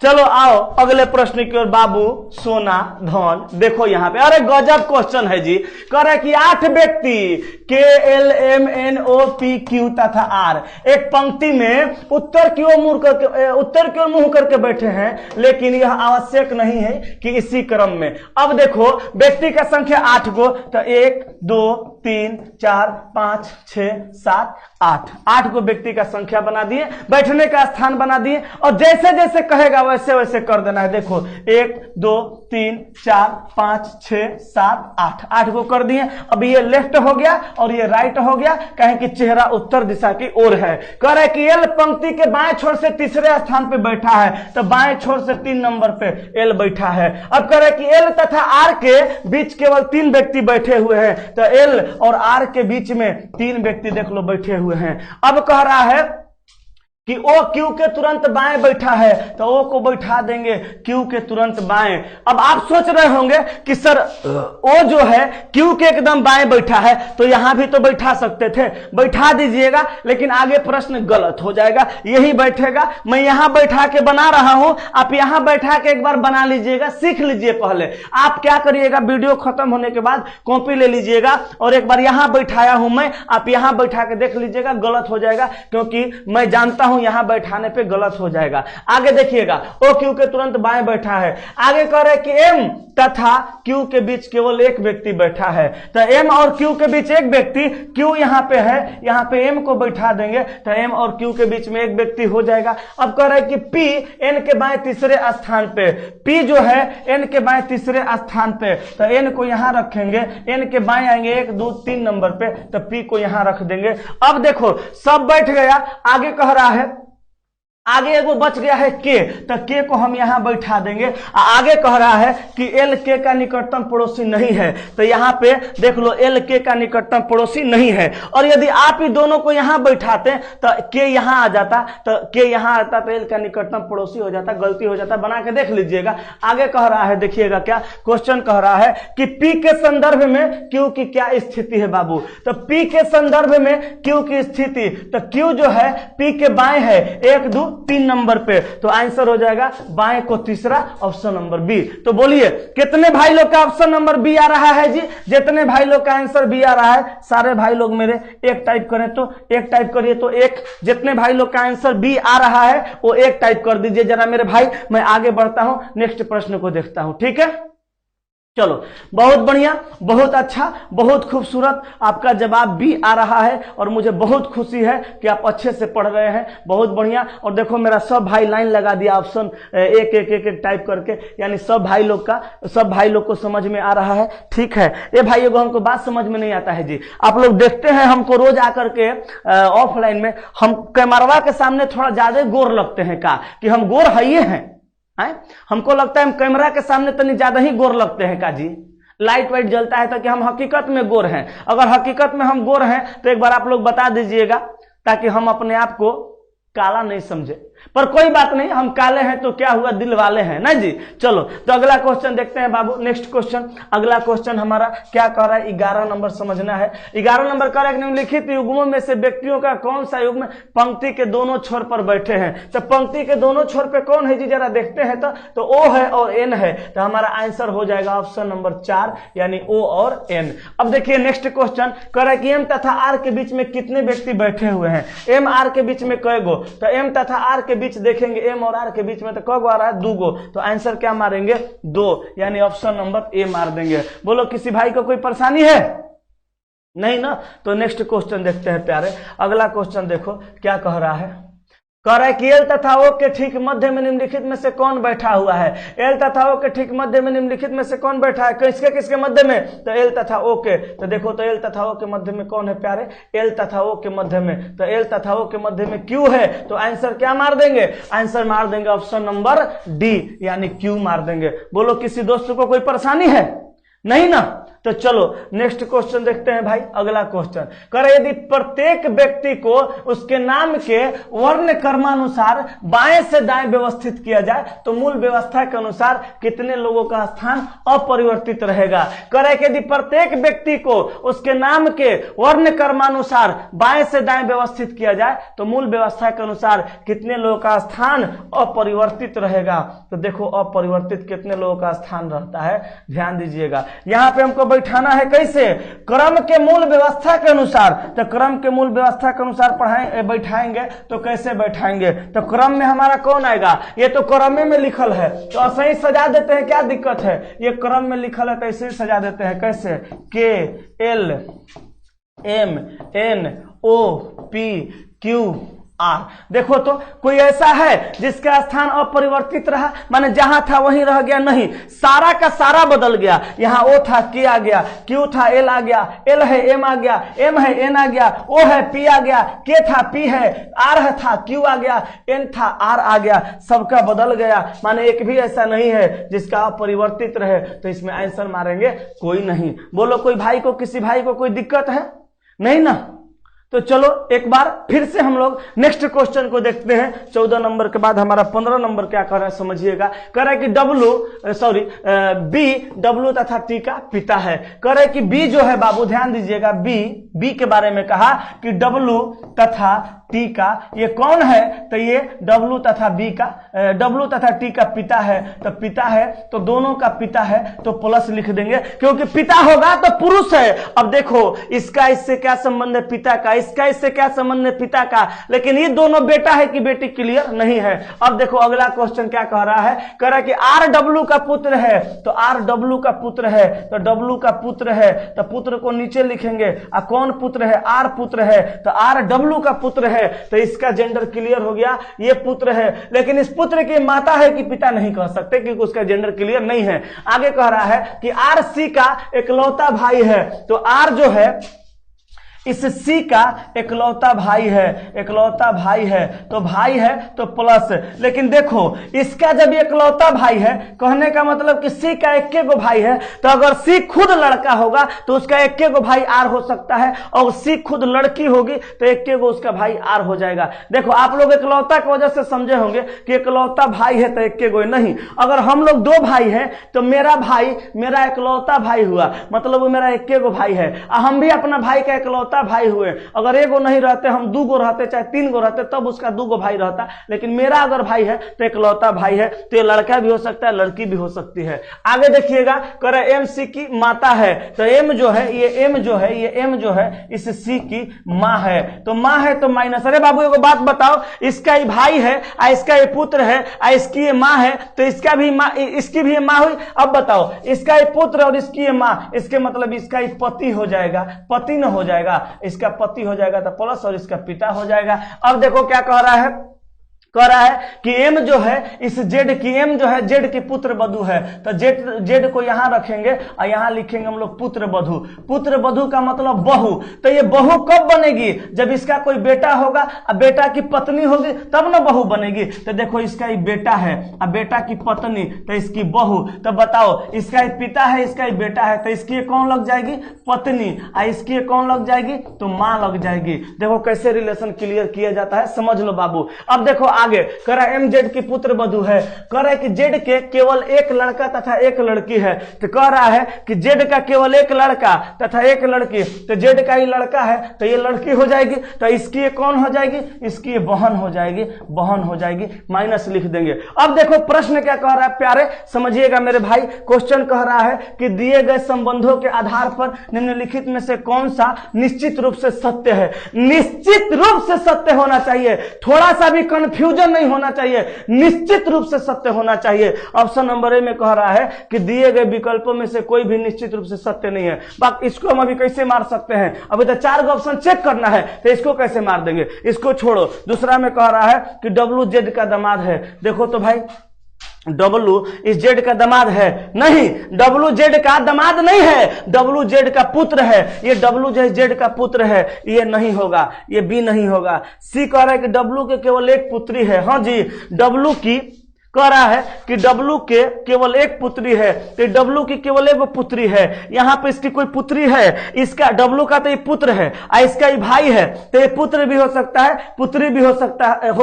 चलो आओ अगले प्रश्न की ओर बाबू, सोना धन। देखो यहाँ पे, अरे गजब क्वेश्चन है जी। कह रहे कि 8 व्यक्ति KLMNOPQ तथा R एक पंक्ति में उत्तर की ओर मुंह करके बैठे हैं, लेकिन यह आवश्यक नहीं है कि इसी क्रम में। अब देखो व्यक्ति का संख्या 8 को, तो 1 2 3 4 5 6 7 8 को व्यक्ति का संख्या बना दिए, बैठने का स्थान बना दिए, और जैसे जैसे कहेगा वैसे वैसे कर देना है। देखो 1 2 3 4 5 6 7 8 को कर दिए। अब ये लेफ्ट हो गया और ये राइट हो गया, कहें कि चेहरा उत्तर दिशा की ओर है। कह रहे कि एल पंक्ति के बाएं छोर से तीसरे स्थान पे बैठा है, तो बाएं छोर से 3 नंबर पे एल बैठा है। अब कह रहे कि एल तथा आर के बीच केवल 3 व्यक्ति बैठे हुए हैं, तो एल और आर के बीच में 3 व्यक्ति देख लो बैठे हुए हैं। अब कह रहा है कि ओ क्यू के तुरंत बाएं बैठा है, तो ओ को बैठा देंगे क्यू के तुरंत बाएं। अब आप सोच रहे होंगे कि सर ओ जो है क्यू के एकदम बाएं बैठा है, तो यहां भी तो बैठा सकते थे, बैठा दीजिएगा, लेकिन आगे प्रश्न गलत हो जाएगा। यही बैठेगा, मैं यहां बैठा के बना रहा हूं, आप यहां बैठा के एक बार बना लीजिएगा, सीख लीजिए। पहले आप क्या करिएगा, वीडियो खत्म होने के बाद कॉपी ले लीजिएगा और एक बार यहां बैठाया हूं मैं, आप यहां बैठा के देख लीजिएगा, गलत हो जाएगा, क्योंकि मैं जानता हूं यहां बैठाने पे गलत हो जाएगा। आगे देखिएगा, ओ क्यू के तुरंत बाएं बैठा है। आगे कह रहे कि एम तथा क्यू के बीच केवल एक व्यक्ति बैठा है, तो एम और क्यू के बीच एक व्यक्ति, क्यू यहां पे है, यहां पे एम को बैठा देंगे, तो एम और क्यू के बीच में एक व्यक्ति हो जाएगा। अब कह रहे कि पी एन के बाएं तीसरे स्थान पे, पी जो है एन के बाएं तीसरे स्थान पे, तो एन को यहां रखेंगे, एन के बाएं आएंगे 1 2 3 नंबर पे, तो पी को यहां रख देंगे। अब देखो सब बैठ गया। आगे कह रहा है, आगे एगो बच गया है के, तो के को हम यहां बैठा देंगे। आगे कह रहा है कि एल के का निकटतम पड़ोसी नहीं है, तो यहां पे देख लो एल के का निकटतम पड़ोसी नहीं है। और यदि आप ही दोनों को यहां बैठाते तो के यहां आ जाता, तो के यहां आता तो एल का निकटतम पड़ोसी हो जाता, गलती हो जाता, बना के देख लीजिएगा। आगे कह रहा है, देखिएगा क्या क्वेश्चन कह रहा है कि पी के संदर्भ में क्यू की क्या स्थिति है बाबू। तो पी के संदर्भ में क्यू की स्थिति, तो क्यू जो है पी के बाएं है 1 2 3 नंबर पे, तो आंसर हो जाएगा बाएं को तीसरा, ऑप्शन नंबर बी। तो बोलिए कितने भाई लोग का ऑप्शन नंबर बी आ रहा है जी? जितने भाई लोग का आंसर बी आ रहा है, सारे भाई लोग मेरे एक टाइप करें तो एक टाइप करिए, तो एक। जितने भाई लोग का आंसर बी आ रहा है वो एक टाइप कर दीजिए जरा मेरे भाई। मैं आगे बढ़ता हूं, नेक्स्ट प्रश्न को देखता हूं, ठीक है। चलो, बहुत बढ़िया, बहुत अच्छा, बहुत खूबसूरत आपका जवाब भी आ रहा है और मुझे बहुत खुशी है कि आप अच्छे से पढ़ रहे हैं। बहुत बढ़िया। और देखो मेरा सब भाई लाइन लगा दिया ऑप्शन एक एक एक एक टाइप करके, यानी सब भाई लोग को समझ में आ रहा है। ठीक है, ये भाइयों को हमको बात समझ में नहीं आता है जी। आप लोग देखते हैं हमको रोज आकर के ऑफलाइन में, हम कैमरवा के सामने थोड़ा ज्यादा गोर लगते हैं का कि हम गोर है ये हैं। हमको लगता है हम कैमरा के सामने तनी ज्यादा ही गोर लगते हैं का जी। लाइट वाइट जलता है तो कि हम हकीकत में गोर हैं। अगर हकीकत में हम गोर हैं तो एक बार आप लोग बता दीजिएगा, ताकि हम अपने आप को काला नहीं समझे। पर कोई बात नहीं, हम काले हैं तो क्या हुआ, दिल वाले हैं ना जी। चलो, तो अगला क्वेश्चन देखते हैं बाबू। नेक्स्ट क्वेश्चन, अगला क्वेश्चन हमारा क्या कह रहा है, 11 नंबर समझना है। 11 नंबर कह रहा है कि निम्नलिखित युग्मों में से व्यक्तियों का कौन सा युग्म पंक्ति के दोनों छोर पर बैठे हैं। तो पंक्ति के दोनों छोर पे कौन है जी, जरा देखते हैं। तो ओ है और एन है। तो हमारा आंसर हो जाएगा ऑप्शन नंबर 4, यानी ओ और एन। अब देखिए नेक्स्ट क्वेश्चन कह रहा है कि एम तथा आर के बीच में कितने व्यक्ति बैठे हुए हैं। एम आर के बीच में कई गो, तो एम तथा आर के बीच देखेंगे, एम और आर के बीच में तो कब आ रहा है, 2 गो। तो आंसर क्या मारेंगे, 2, यानी ऑप्शन नंबर ए मार देंगे। बोलो किसी भाई को कोई परेशानी है? नहीं ना। तो नेक्स्ट क्वेश्चन देखते हैं प्यारे। अगला क्वेश्चन देखो क्या कह रहा है। कह रहा है कि एल तथा ओ के ठीक मध्य में निम्नलिखित में से कौन बैठा हुआ है। एल तथा ओ के ठीक मध्य में निम्नलिखित में से कौन बैठा है, किसके किसके मध्य में, तो एल तथा ओ के। तो देखो, तो एल तथा ओ के मध्य में कौन है प्यारे, एल तथा ओ के मध्य में। तो एल तथा ओ के मध्य में क्यू है। तो आंसर क्या मार देंगे, आंसर मार देंगे ऑप्शन नंबर डी, यानी क्यू मार देंगे। बोलो किसी दोस्त को कोई परेशानी है? नहीं ना। तो चलो नेक्स्ट क्वेश्चन देखते हैं भाई। अगला क्वेश्चन करे, यदि प्रत्येक व्यक्ति को उसके नाम के वर्ण क्रमानुसार बाएं से दाएं व्यवस्थित किया जाए तो मूल व्यवस्था के अनुसार कितने लोगों का स्थान अपरिवर्तित रहेगा। करे कि यदि प्रत्येक व्यक्ति को उसके नाम के वर्ण क्रमानुसार बाएं से दाएं व्यवस्थित किया जाए तो मूल व्यवस्था के अनुसार कितने लोगों का स्थान अपरिवर्तित रहेगा। तो देखो अपरिवर्तित कितने लोगों का स्थान रहता है, ध्यान दीजिएगा। यहां पे हमको बैठाना है कैसे, क्रम के मूल व्यवस्था के अनुसार। तो क्रम के मूल व्यवस्था के अनुसार बैठाएंगे तो कैसे बैठाएंगे, तो क्रम में हमारा कौन आएगा, ये तो क्रम में लिखल है तो ऐसे ही सजा देते हैं, क्या दिक्कत है, ये क्रम में लिखल है तो ऐसे ही सजा देते हैं। कैसे, K L M N O P Q R. देखो तो कोई ऐसा है जिसका स्थान अपरिवर्तित रहा, माने जहां था वहीं रह गया, नहीं, सारा का सारा बदल गया। यहाँ ओ था के आ गया, क्यू था एल आ गया, एल है एम आ गया, एम है एन आ गया, ओ है पी आ गया, के था पी है, आर है था क्यू आ गया, एन था आर आ गया, सबका बदल गया। माने एक भी ऐसा नहीं है जिसका अपरिवर्तित रहे। तो इसमें आंसर मारेंगे कोई नहीं। बोलो कोई भाई को, किसी भाई को कोई दिक्कत है? नहीं ना। तो चलो एक बार फिर से हम लोग नेक्स्ट क्वेश्चन को देखते हैं। 14 नंबर के बाद हमारा 15 नंबर क्या कर रहा है समझिएगा। कह रहा है कि बी डब्लू तथा टी का पिता है। कह रहा है कि बी जो है बाबू ध्यान दीजिएगा, बी के बारे में कहा कि डब्लू तथा टी का ये कौन है, तो ये डब्लू तथा टी का पिता है। तो पिता है तो दोनों का पिता है तो प्लस लिख देंगे, क्योंकि पिता होगा तो पुरुष है। अब देखो इसका इससे क्या संबंध है, पिता का, इसका इससे क्या संबंध है, पिता का, लेकिन ये दोनों बेटा है कि बेटी, क्लियर नहीं है। अब देखो अगला क्वेश्चन क्या कह रहा है, कह रहा है कि आर डब्लू का पुत्र है। तो आर डब्लू का पुत्र है, तो डब्लू का पुत्र है तो पुत्र को नीचे लिखेंगे। कौन पुत्र है, आर पुत्र है, तो आर डब्लू का पुत्र है। तो इसका जेंडर क्लियर हो गया, ये पुत्र है। लेकिन इस पुत्र की माता है कि पिता नहीं कह सकते क्योंकि उसका जेंडर क्लियर नहीं है। आगे कह रहा है कि आर सी का इकलौता भाई है। तो आर जो है इस सी का इकलौता भाई है, तो भाई है तो प्लस। लेकिन देखो इसका जब इकलौता भाई है, कहने का मतलब कि सी का एक गो भाई है, तो अगर सी खुद लड़का होगा तो उसका एक गो भाई आर हो सकता है, और सी खुद लड़की होगी तो एक गो उसका भाई आर हो जाएगा। देखो आप लोग इकलौता की वजह से समझे होंगे कि इकलौता भाई है तो एक गो नहीं। अगर हम लोग 2 भाई हैं तो मेरा भाई मेरा इकलौता भाई हुआ, मतलब वो मेरा एक गो भाई है, हम भी अपना भाई का इकलौता इकलौता भाई हुए। अगर एगो नहीं रहते, हम 2 गो रहते, चाहे 3 गो रहते, तब उसका 2 गो भाई रहता। लेकिन मेरा अगर भाई है तो इकलौता भाई है, तो ये लड़का भी हो सकता है, लड़की भी हो सकती है। आगे देखिएगा, कह रहे एम सी की माता है, तो एम जो है ये एम जो है इस सी की माँ है, तो माँ है तो माइनस। अरे बाबू एगो बात बताओ, इसका ही भाई है, इसका ये पुत्र है, इसकी ये माँ है, तो इसका भी माँ, इसकी भी ये माँ हुई। अब बताओ, इसका ये पुत्र और इसकी ये माँ, इसके मतलब इसका ही पति हो जाएगा, पति न हो जाएगा, इसका पति हो जाएगा तो प्लस और इसका पिता हो जाएगा। अब देखो क्या कह रहा है, कह रहा है कि एम जो है इस जेड की, एम जो है जेड की पुत्र बधू है, तो जेड को यहां रखेंगे और यहां लिखेंगे हम लोग पुत्र बधू। पुत्र बधू का मतलब बहू। तो ये बहू कब बनेगी? जब इसका कोई बेटा होगा और बेटा की पत्नी होगी तब ना बहू बनेगी। तो देखो इसका एक बेटा है और बेटा की पत्नी, तो इसकी बहू। तो बताओ, इसका एक पिता है, इसका एक बेटा है, तो इसकी कौन लग जाएगी? पत्नी। और इसकी कौन लग जाएगी? तो मां लग जाएगी। देखो कैसे रिलेशन क्लियर किया जाता है, समझ लो बाबू। अब देखो आगे, कह रहा है एम जेड की पुत्र बधू है, कह रहा है कि जेड के केवल एक लड़का तथा एक लड़की है। तो कह रहा है कि जेड का केवल एक लड़का तथा एक लड़की, तो जेड का ही लड़का है तो ये लड़की हो जाएगी, तो इसकी ये कौन हो जाएगी? इसकी ये बहन हो जाएगी, बहन हो जाएगी, माइनस लिख देंगे। अब देखो प्रश्न क्या कह रहा है प्यारे, समझिएगा मेरे भाई। क्वेश्चन कह रहा है कि दिए गए संबंधों के आधार पर निम्नलिखित में से कौन सा निश्चित रूप से सत्य है? निश्चित रूप से सत्य होना चाहिए, थोड़ा सा भी कंफ्यूजन नहीं होना चाहिए, निश्चित रूप से सत्य होना चाहिए। ऑप्शन नंबर ए में कह रहा है कि दिए गए विकल्पों में से कोई भी निश्चित रूप से सत्य नहीं है। बाकी इसको हम अभी कैसे मार सकते हैं? अभी तो 4 ऑप्शन चेक करना है, तो इसको कैसे मार देंगे? इसको छोड़ो। दूसरा में कह रहा है कि डब्लू जेड का दामाद है। देखो तो भाई, डब्लू इस जेड का दामाद है? नहीं, डब्लू जेड का दामाद नहीं है, डब्लू जेड का पुत्र है। ये डब्लू जेड का पुत्र है, ये नहीं होगा, ये भी नहीं होगा। सी कह रहा है कि डब्लू के केवल एक पुत्री है। हाँ जी, डब्लू की कह रहा है कि डब्लू के केवल एक पुत्री है, तो डब्लू की केवल एक पुत्री है। यहां पे इसकी कोई पुत्री है? इसका डब्लू का तो ये पुत्र है और इसका ही भाई है, तो ये पुत्र भी हो सकता है, पुत्री भी हो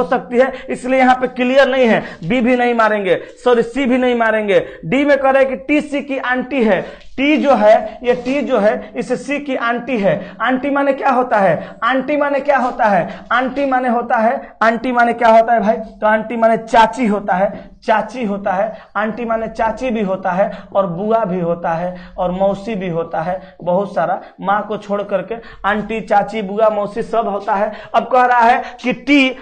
सकती है, इसलिए यहां पे क्लियर नहीं है। बी भी नहीं मारेंगे, सॉरी सी भी नहीं मारेंगे। डी में कह रहे हैं कि टी सी की आंटी है। टी जो है, ये टी जो है इस सी की आंटी है। आंटी माने क्या होता है? आंटी माने क्या होता है? आंटी माने होता है, आंटी माने क्या होता है भाई? तो आंटी माने चाची होता है, चाची होता है। आंटी माने चाची भी होता है और बुआ भी होता है और मौसी भी होता है, बहुत सारा। माँ को छोड़ करके आंटी, चाची, बुआ, मौसी सब होता है। अब कह रहा है कि टी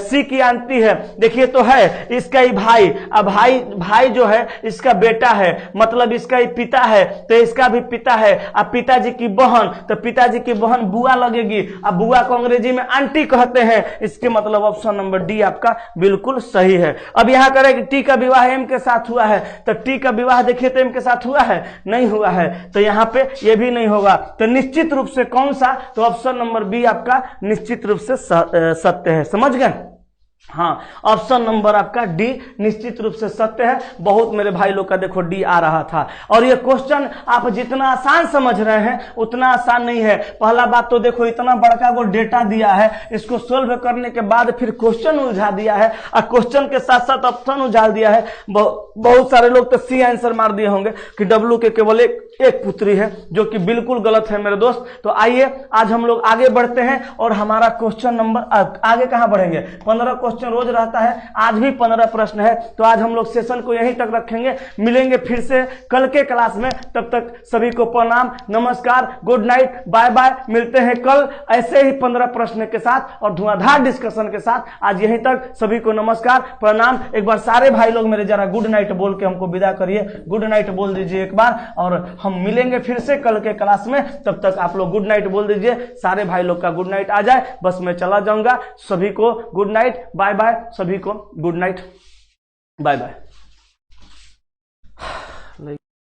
सी की आंटी है। देखिए तो है इसका ही भाई, अब भाई जो है इसका बेटा है, मतलब इसका ही पिता है, तो इसका भी पिता है। अब पिताजी की बहन, तो पिताजी की बहन बुआ लगेगी। अब बुआ को अंग्रेजी में आंटी कहते हैं, इसके मतलब ऑप्शन नंबर डी आपका बिल्कुल सही है। अब यहां करें कि टी का विवाह एम के साथ हुआ है, तो टी का विवाह देखिए तो एम के साथ हुआ है? नहीं हुआ है, तो यहां पे ये भी नहीं होगा। तो निश्चित रूप से कौन सा? तो ऑप्शन नंबर बी आपका निश्चित रूप से सत्य है। समझ गए? हाँ, ऑप्शन नंबर आपका डी निश्चित रूप से सत्य है। बहुत मेरे भाई लोग का देखो डी आ रहा था। और ये क्वेश्चन आप जितना आसान समझ रहे हैं उतना आसान नहीं है। पहला बात तो देखो, इतना बड़का को डेटा दिया है, इसको सोल्व करने के बाद फिर क्वेश्चन उलझा दिया है और क्वेश्चन के साथ साथ ऑप्शन उलझा दिया है। बहुत सारे लोग तो सी आंसर मार दिए होंगे कि डब्लू के केवल एक पुत्री है, जो कि बिल्कुल गलत है मेरे दोस्त। तो आइए आज हम लोग आगे बढ़ते हैं और हमारा क्वेश्चन नंबर आगे कहां बढ़ेंगे? 15 क्वेश्चन रोज रहता है, आज भी 15 प्रश्न है। तो आज हम लोग सेशन को यहीं तक रखेंगे, मिलेंगे फिर से कल के क्लास में। तब तक सभी को प्रणाम, नमस्कार, गुड नाइट, बाय बाय। मिलते हैं कल ऐसे ही 15 प्रश्न के साथ और धुआंधार डिस्कशन के साथ। आज यहीं तक, सभी को नमस्कार, प्रणाम। एक बार सारे भाई लोग मेरे जरा गुड नाइट बोल के हमको विदा करिए, गुड नाइट बोल दीजिए एक बार, और हम मिलेंगे फिर से कल के क्लास में। तब तक आप लोग गुड नाइट बोल दीजिए, सारे भाई लोग का गुड नाइट आ जाए, बस मैं चला जाऊंगा। सभी को गुड नाइट, बाय बाय, सभी को गुड नाइट, बाय बाय।